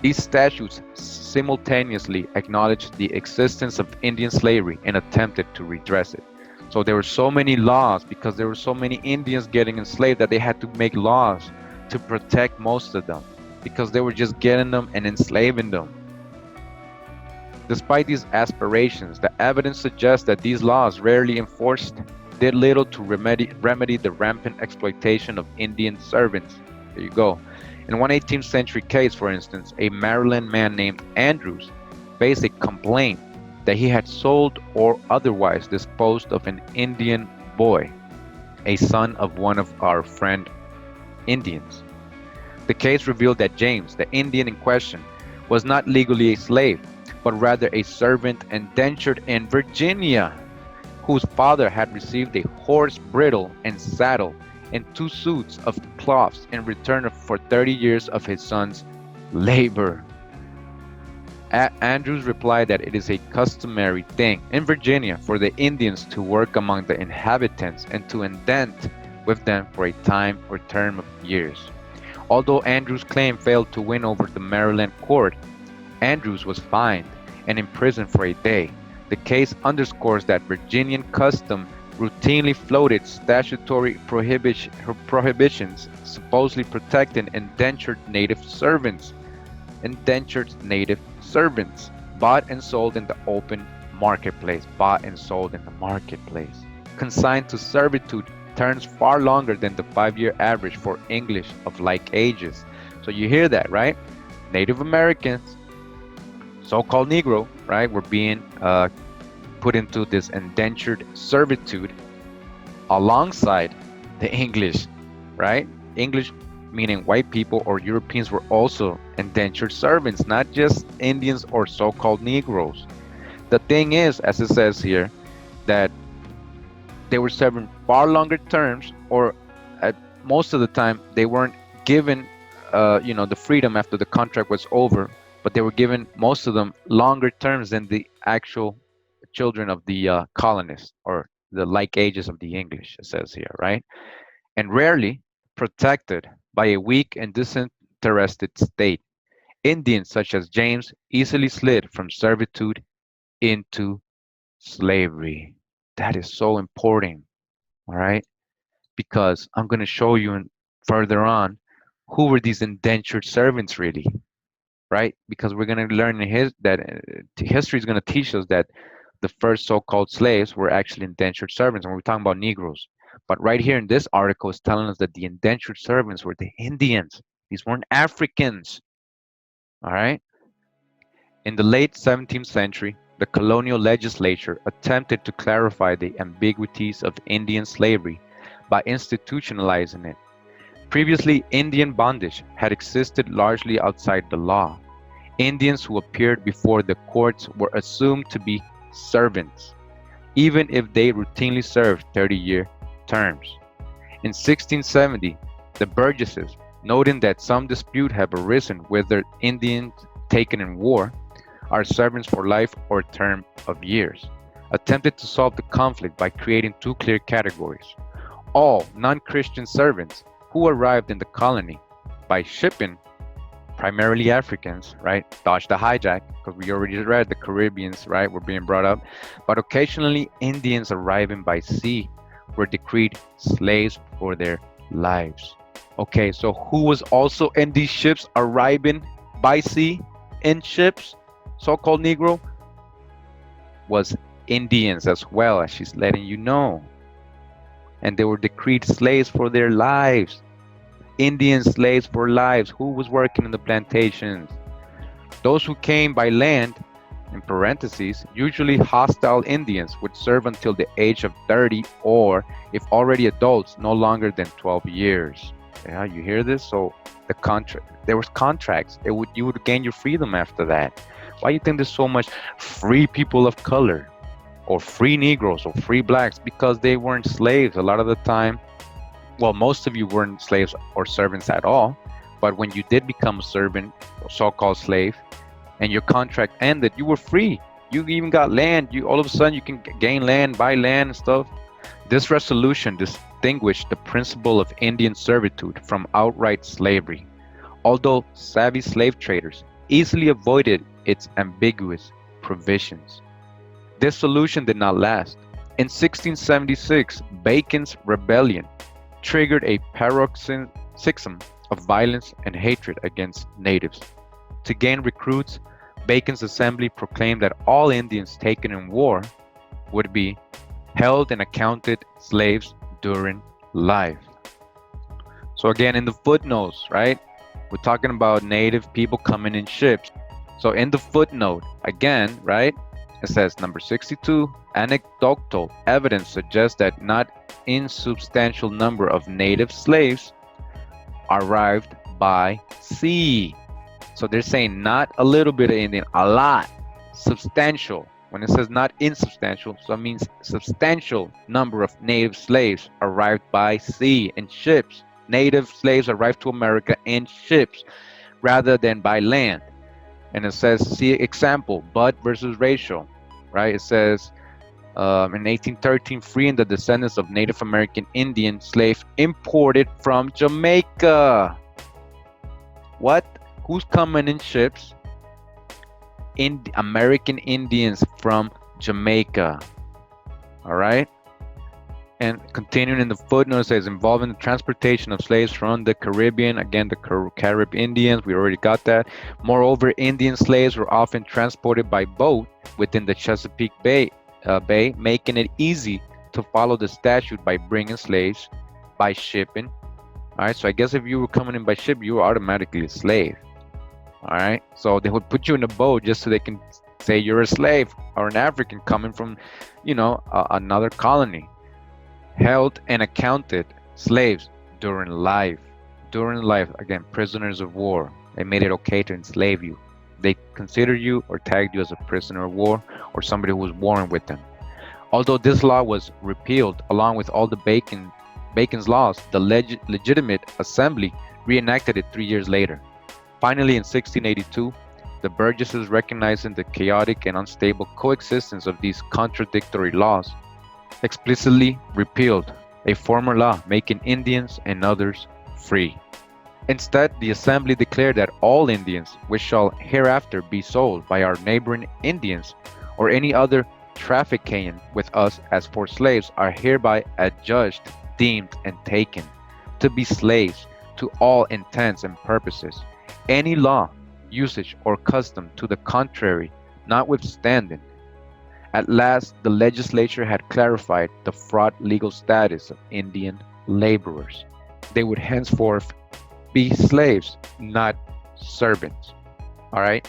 These statutes simultaneously acknowledged the existence of Indian slavery and attempted to redress it. So there were so many laws because there were so many Indians getting enslaved that they had to make laws to protect most of them because they were just getting them and enslaving them. Despite these aspirations, the evidence suggests that these laws, rarely enforced, did little to remedy the rampant exploitation of Indian servants. There you go. In one 18th century case, for instance, a Maryland man named Andrews faced a complaint that he had sold or otherwise disposed of an Indian boy, a son of one of our friend Indians. The case revealed that James, the Indian in question, was not legally a slave, but rather a servant indentured in Virginia, whose father had received a horse bridle and saddle and 2 suits of cloths in return for 30 years of his son's labor. Andrews replied that it is a customary thing in Virginia for the Indians to work among the inhabitants and to indent with them for a time or term of years. Although Andrews' claim failed to win over the Maryland court, Andrews was fined and imprisoned for a day. The case underscores that Virginian custom routinely floated statutory prohibitions supposedly protecting indentured native servants. Bought and sold in the open marketplace. Consigned to servitude terms far longer than the 5-year average for English of like ages. So you hear that, right? Native Americans, so-called Negro, right, were being put into this indentured servitude alongside the English, right? English meaning white people or Europeans were also indentured servants, not just Indians or so-called Negroes. The thing is, as it says here, that they were serving far longer terms, or at most of the time they weren't given the freedom after the contract was over, but they were given, most of them, longer terms than the actual children of the colonists or the like ages of the English, it says here, right? And rarely protected by a weak and disinterested state. Indians such as James easily slid from servitude into slavery. That is so important, all right? Because I'm going to show you further on who were these indentured servants really, right? Because we're going to learn that history is going to teach us that the first so-called slaves were actually indentured servants, and we're talking about Negroes. But right here in this article is telling us that the indentured servants were the Indians. These weren't Africans, all right? In the late 17th century, the colonial legislature attempted to clarify the ambiguities of Indian slavery by institutionalizing it. Previously, Indian bondage had existed largely outside the law. Indians who appeared before the courts were assumed to be servants, even if they routinely served 30-year terms. In 1670, the Burgesses, noting that some dispute had arisen whether Indians taken in war are servants for life or term of years, attempted to solve the conflict by creating 2 clear categories. All non-Christian servants who arrived in the colony by shipping, primarily Africans, right? Dodge the hijack, because we already read the Caribbeans, right, were being brought up. But occasionally, Indians arriving by sea were decreed slaves for their lives. Okay, so who was also in these ships arriving by sea in ships, so-called Negro? Was Indians as well, as she's letting you know. And they were decreed slaves for their lives. Indian slaves for lives. Who was working in the plantations? Those who came by land, in parentheses, usually hostile Indians, would serve until the age of 30, or if already adults, no longer than 12 years. Yeah, you hear this? So the contract, there was contracts. You would gain your freedom after that. Why do you think there's so much free people of color, or free Negroes, or free blacks? Because they weren't slaves a lot of the time. Well, most of you weren't slaves or servants at all, but when you did become a servant or so-called slave and your contract ended, you were free. You even got land. You all of a sudden you can gain land, buy land and stuff. This resolution distinguished the principle of Indian servitude from outright slavery, although savvy slave traders easily avoided its ambiguous provisions. This solution did not last. In 1676, Bacon's rebellion triggered a paroxysm of violence and hatred against natives. To gain recruits, Bacon's assembly proclaimed that all Indians taken in war would be held and accounted slaves during life. So again, in the footnotes, right? We're talking about native people coming in ships. So in the footnote, again, right? It says number 62, anecdotal evidence suggests that not insubstantial number of native slaves arrived by sea. So they're saying not a little bit of Indian, a lot, substantial. When it says not insubstantial, so it means substantial number of native slaves arrived by sea in ships. Native slaves arrived to America in ships rather than by land. And it says, see example, Budd versus Rachel, right? It says, in 1813, freeing the descendants of Native American Indian slaves imported from Jamaica. What? Who's coming in ships? American Indians from Jamaica. All right. And continuing in the footnote, it says involving the transportation of slaves from the Caribbean. Again, the Carib Indians, we already got that. Moreover, Indian slaves were often transported by boat within the Chesapeake Bay, making it easy to follow the statute by bringing slaves by shipping. All right, so I guess if you were coming in by ship, you were automatically a slave. All right, so they would put you in a boat just so they can say you're a slave or an African coming from, another colony. Held and accounted slaves during life. Again, prisoners of war. They made it okay to enslave you. They considered you or tagged you as a prisoner of war or somebody who was warring with them. Although this law was repealed along with all the Bacon's laws, the legitimate assembly reenacted it 3 years later. Finally, in 1682, the Burgesses, recognizing the chaotic and unstable coexistence of these contradictory laws, explicitly repealed a former law making Indians and others free. Instead, the assembly declared that all Indians which shall hereafter be sold by our neighboring Indians or any other trafficking with us as for slaves are hereby adjudged, deemed, and taken to be slaves to all intents and purposes. Any law, usage, or custom to the contrary notwithstanding. At last, the legislature had clarified the fraught legal status of Indian laborers. They would henceforth be slaves, not servants. All right?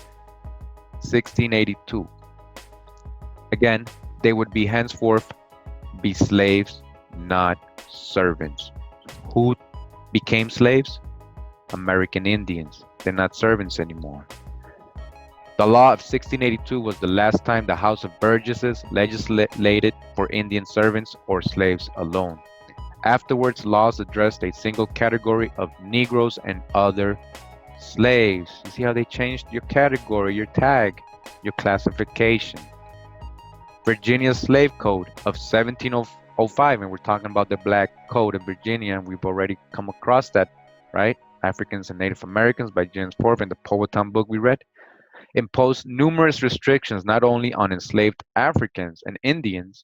1682. Again, they would be henceforth be slaves, not servants. Who became slaves? American Indians. They're not servants anymore. The law of 1682 was the last time the House of Burgesses legislated for Indian servants or slaves alone. Afterwards, laws addressed a single category of Negroes and other slaves. You see how they changed your category, your tag, your classification. Virginia's Slave Code of 1705, and we're talking about the Black Code of Virginia, and we've already come across that, right? Africans and Native Americans by James Forbes in the Powhatan book we read, imposed numerous restrictions not only on enslaved Africans and Indians,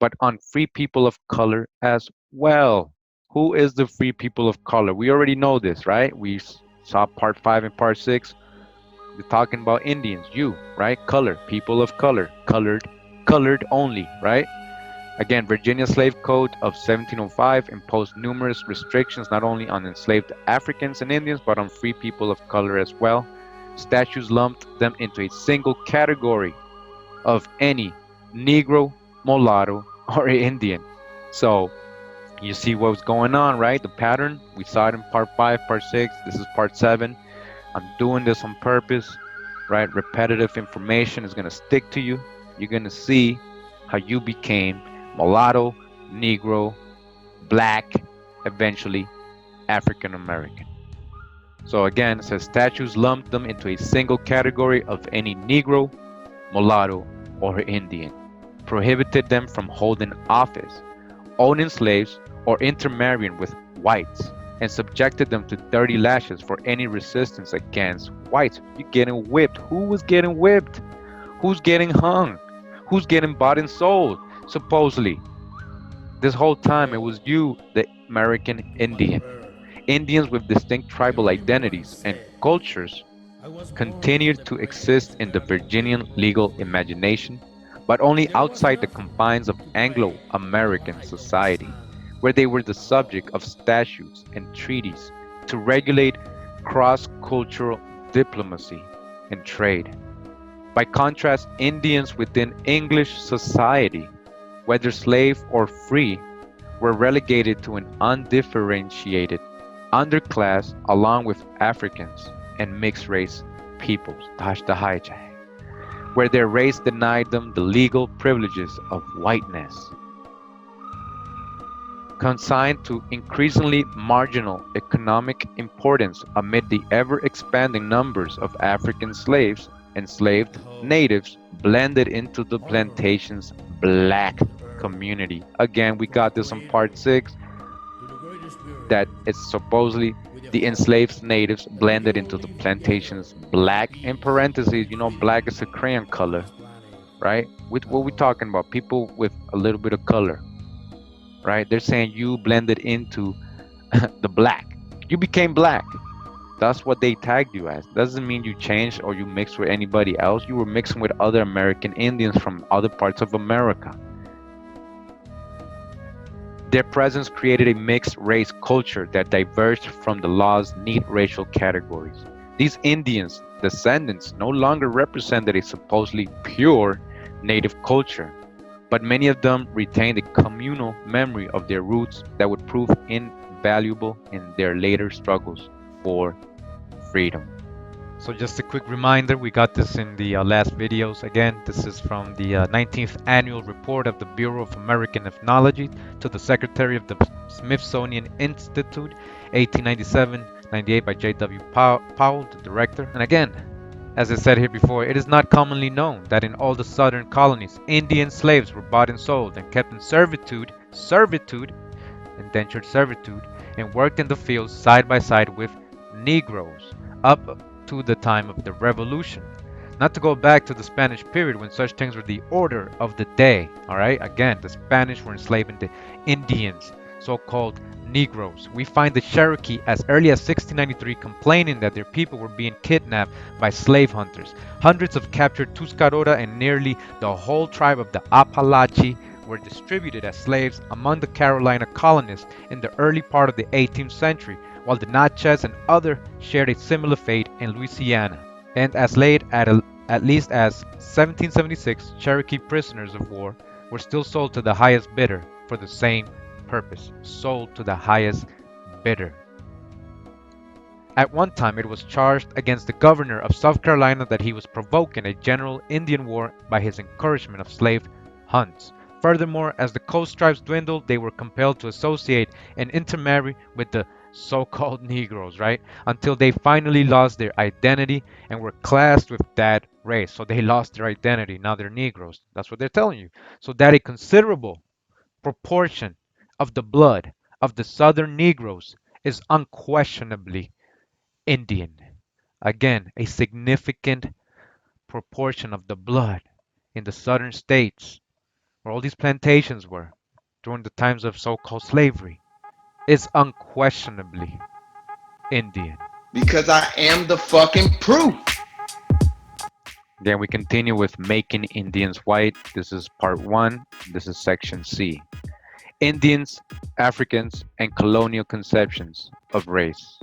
but on free people of color as well. Who is the free people of color? We already know this, right? We saw part 5 and part 6. We're talking about Indians, you, right? Color, people of color, colored only, right? Again, Virginia Slave Code of 1705 imposed numerous restrictions not only on enslaved Africans and Indians, but on free people of color as well. Statutes lumped them into a single category of any Negro, mulatto, or Indian. So you see what's going on, right? The pattern, we saw it in part 5, part 6, this is part 7. I'm doing this on purpose, right? Repetitive information is going to stick to you. You're going to see how you became mulatto, Negro, Black, eventually African American. So again, it says statutes lumped them into a single category of any Negro, mulatto, or Indian, prohibited them from holding office, owning slaves, or intermarrying with whites, and subjected them to 30 lashes for any resistance against whites. You're getting whipped. Who was getting whipped? Who's getting hung? Who's getting bought and sold? Supposedly, this whole time it was you, the American Indian. Indians with distinct tribal identities and cultures continued to exist in the Virginian legal imagination, but only outside the confines of Anglo American society, where they were the subject of statutes and treaties to regulate cross cultural diplomacy and trade. By contrast, Indians within English society, whether slave or free, were relegated to an undifferentiated underclass along with Africans and mixed race peoples, where their race denied them the legal privileges of whiteness. Consigned to increasingly marginal economic importance amid the ever-expanding numbers of African slaves, enslaved natives blended into the plantation's black community. Again, we got this on part 6, that it's supposedly the enslaved natives blended into the plantation's black, in parentheses, black is a crayon color, right? With what we talking about, people with a little bit of color, right? They're saying you blended into the black. You became black. That's what they tagged you as. Doesn't mean you changed or you mixed with anybody else. You were mixing with other American Indians from other parts of America. Their presence created a mixed race culture that diverged from the law's neat racial categories. These Indians' descendants no longer represented a supposedly pure native culture, but many of them retained a communal memory of their roots that would prove invaluable in their later struggles for freedom. So just a quick reminder, we got this in the last videos. Again, this is from the 19th annual report of the Bureau of American Ethnology to the Secretary of the Smithsonian Institute, 1897-98 by J.W. Powell, the director. And again, as I said here before, it is not commonly known that in all the southern colonies, Indian slaves were bought and sold and kept in servitude, indentured servitude, and worked in the fields side by side with Negroes up to the time of the Revolution. Not to go back to the Spanish period when such things were the order of the day. All right, again, the Spanish were enslaving the Indians, so-called Negroes. We find the Cherokee as early as 1693 complaining that their people were being kidnapped by slave hunters. Hundreds of captured Tuscarora and nearly the whole tribe of the Apalachee were distributed as slaves among the Carolina colonists in the early part of the 18th century, while the Natchez and others shared a similar fate in Louisiana. And as late at least as 1776, Cherokee prisoners of war were still sold to the highest bidder for the same purpose. Sold to the highest bidder. At one time, it was charged against the governor of South Carolina that he was provoking a general Indian war by his encouragement of slave hunts. Furthermore, as the coast tribes dwindled, they were compelled to associate and intermarry with the so-called Negroes, right? Until they finally lost their identity and were classed with that race. So they lost their identity. Now they're Negroes. That's what they're telling you. So that a considerable proportion of the blood of the Southern Negroes is unquestionably Indian. Again, a significant proportion of the blood in the southern states, where all these plantations were during the times of so-called slavery, is unquestionably Indian. Because I am the fucking proof. Then we continue with Making Indians White. This is part 1. This is section C. Indians, Africans, and colonial conceptions of race.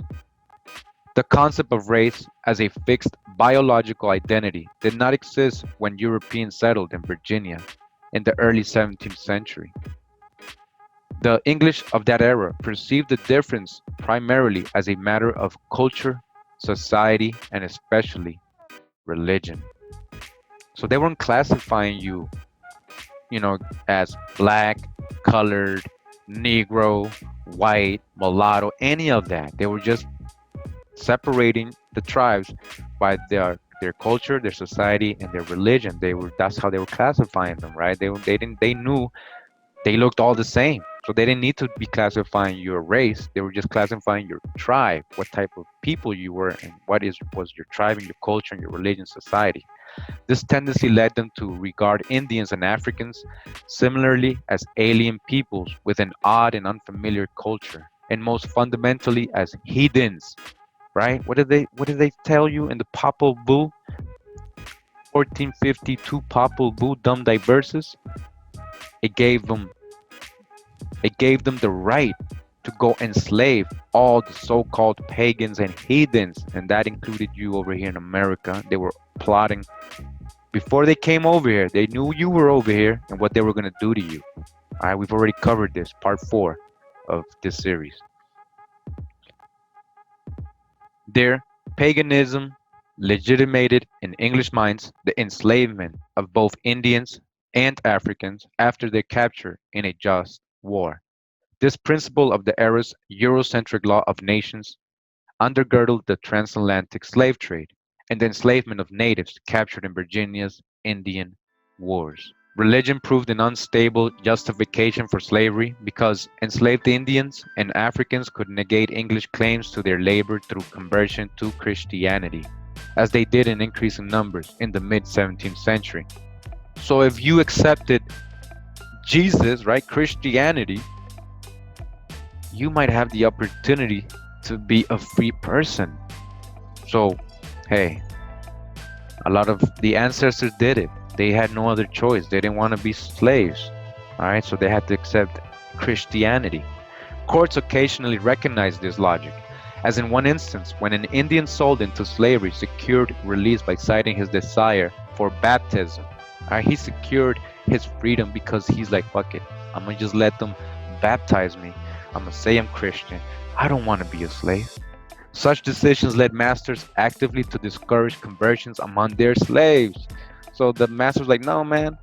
The concept of race as a fixed biological identity did not exist when Europeans settled in Virginia in the early 17th century. The English of that era perceived the difference primarily as a matter of culture, society, and especially religion. So they weren't classifying you, as black, colored, Negro, white, mulatto, any of that. They were just separating the tribes by their culture, their society, and their religion. That's how they were classifying them, right? They knew they looked all the same. So they didn't need to be classifying your race. They were just classifying your tribe, what type of people you were, and was your tribe and your culture and your religion, society. This tendency led them to regard Indians and Africans similarly as alien peoples with an odd and unfamiliar culture, and most fundamentally as heathens. Right? What did they tell you in the Popol Vuh 1452 Popol Vuh Dum Diversus? It gave them the right to go enslave all the so-called pagans and heathens, and that included you over here in America. They were plotting before they came over here. They knew you were over here and what they were going to do to you. All right, we've already covered this, part 4 of this series. Their paganism legitimated in English minds the enslavement of both Indians and Africans after their capture in a just war. This principle of the era's Eurocentric law of nations undergirdled the transatlantic slave trade and the enslavement of natives captured in Virginia's Indian Wars. Religion proved an unstable justification for slavery because enslaved Indians and Africans could negate English claims to their labor through conversion to Christianity, as they did in increasing numbers in the mid-17th century. So if you accepted Jesus, right, Christianity, you might have the opportunity to be a free person. So, hey, a lot of the ancestors did it. They had no other choice. They didn't want to be slaves. All right, so they had to accept Christianity. Courts occasionally recognized this logic, as in one instance, when an Indian sold into slavery secured release by citing his desire for baptism. All right, he secured his freedom because he's like, fuck it, I'm gonna just let them baptize me. I'm gonna say I'm Christian. I don't want to be a slave. Such decisions led masters actively to discourage conversions among their slaves. So the masters like, no, man,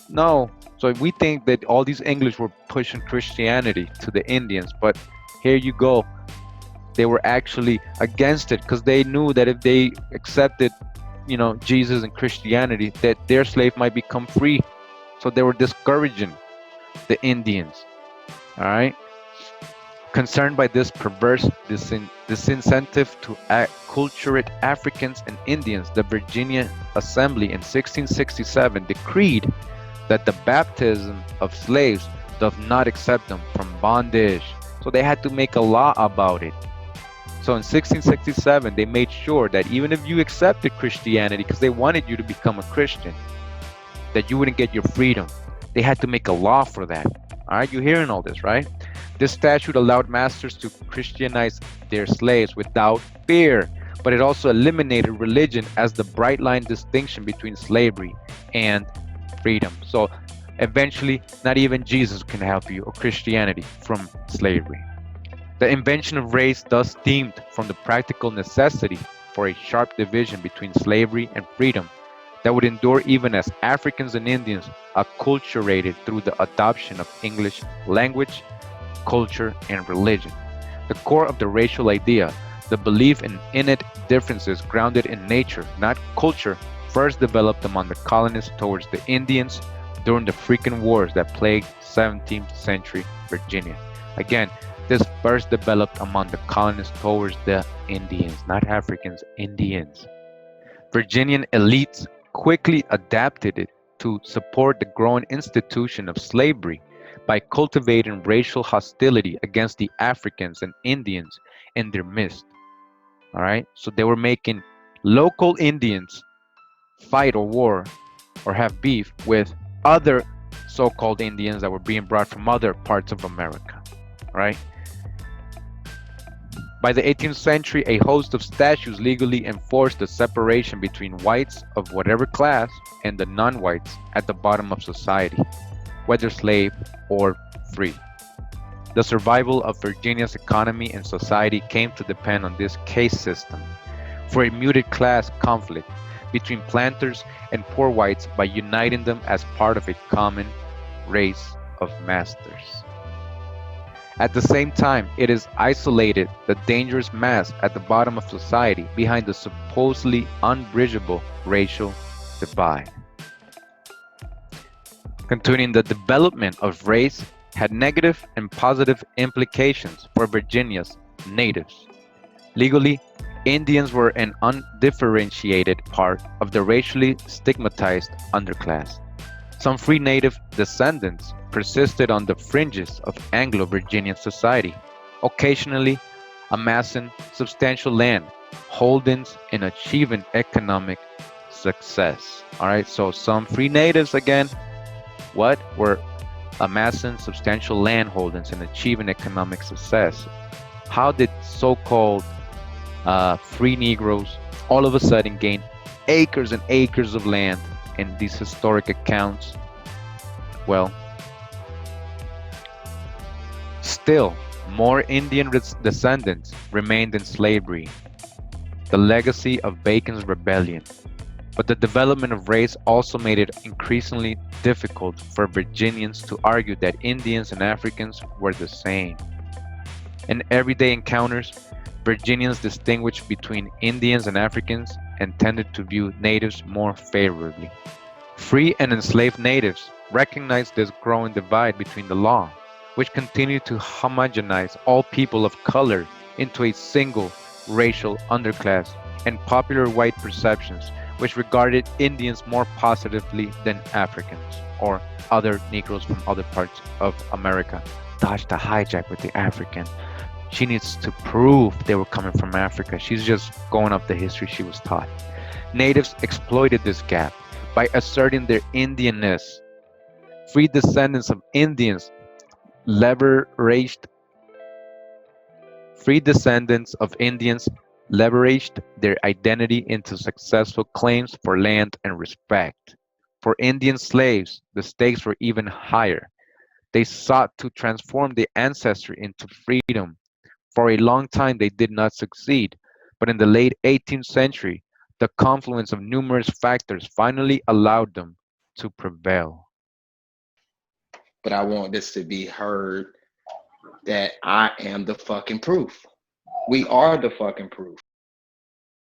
no. So we think that all these English were pushing Christianity to the Indians, but here you go. They were actually against it because they knew that if they accepted, Jesus and Christianity, that their slave might become free. So they were discouraging the Indians. All right. Concerned by this perverse disincentive to acculturate Africans and Indians, the Virginia Assembly in 1667 decreed that the baptism of slaves does not accept them from bondage. So they had to make a law about it. So in 1667, they made sure that even if you accepted Christianity, because they wanted you to become a Christian, that you wouldn't get your freedom. They had to make a law for that. All right, you're hearing all this, right? This statute allowed masters to Christianize their slaves without fear, but it also eliminated religion as the bright line distinction between slavery and freedom. So eventually, not even Jesus can help you, or Christianity, from slavery. The invention of race thus stemmed from the practical necessity for a sharp division between slavery and freedom that would endure even as Africans and Indians acculturated through the adoption of English language, culture, and religion. The core of the racial idea, the belief in innate differences grounded in nature, not culture, first developed among the colonists towards the Indians during the frequent wars that plagued 17th century Virginia. Again, this first developed among the colonists towards the Indians, not Africans, Indians. Virginian elites quickly adapted it to support the growing institution of slavery by cultivating racial hostility against the Africans and Indians in their midst. All right, so they were making local Indians fight or war or have beef with other so-called Indians that were being brought from other parts of America. All right. By the 18th century, a host of statutes legally enforced the separation between whites of whatever class and the non-whites at the bottom of society, whether slave or free. The survival of Virginia's economy and society came to depend on this caste system for a muted class conflict between planters and poor whites by uniting them as part of a common race of masters. At the same time, it is isolated the dangerous mass at the bottom of society behind the supposedly unbridgeable racial divide. Continuing the development of race had negative and positive implications for Virginia's natives. Legally, Indians were an undifferentiated part of the racially stigmatized underclass. Some free native descendants persisted on the fringes of Anglo-Virginian society, occasionally amassing substantial land holdings and achieving economic success. All right, so some free natives again, what were amassing substantial land holdings and achieving economic success. How did so-called free Negroes all of a sudden gain acres and acres of land in these historic accounts? Well, still, more Indian descendants remained in slavery, the legacy of Bacon's rebellion. But the development of race also made it increasingly difficult for Virginians to argue that Indians and Africans were the same. In everyday encounters, Virginians distinguished between Indians and Africans and tended to view natives more favorably. Free and enslaved natives recognized this growing divide between the law, which continued to homogenize all people of color into a single racial underclass, and popular white perceptions, which regarded Indians more positively than Africans or other Negroes from other parts of America. Dodge the hijack with the African. She needs to prove they were coming from Africa. She's just going off the history she was taught. Natives exploited this gap by asserting their Indianness. Free descendants of Indians leveraged Free descendants of Indians leveraged their identity into successful claims for land and respect. For Indian slaves, the stakes were even higher. They sought to transform their ancestry into freedom. For a long time, they did not succeed, but in the late 18th century, the confluence of numerous factors finally allowed them to prevail. But I want this to be heard that I am the fucking proof. We are the fucking proof.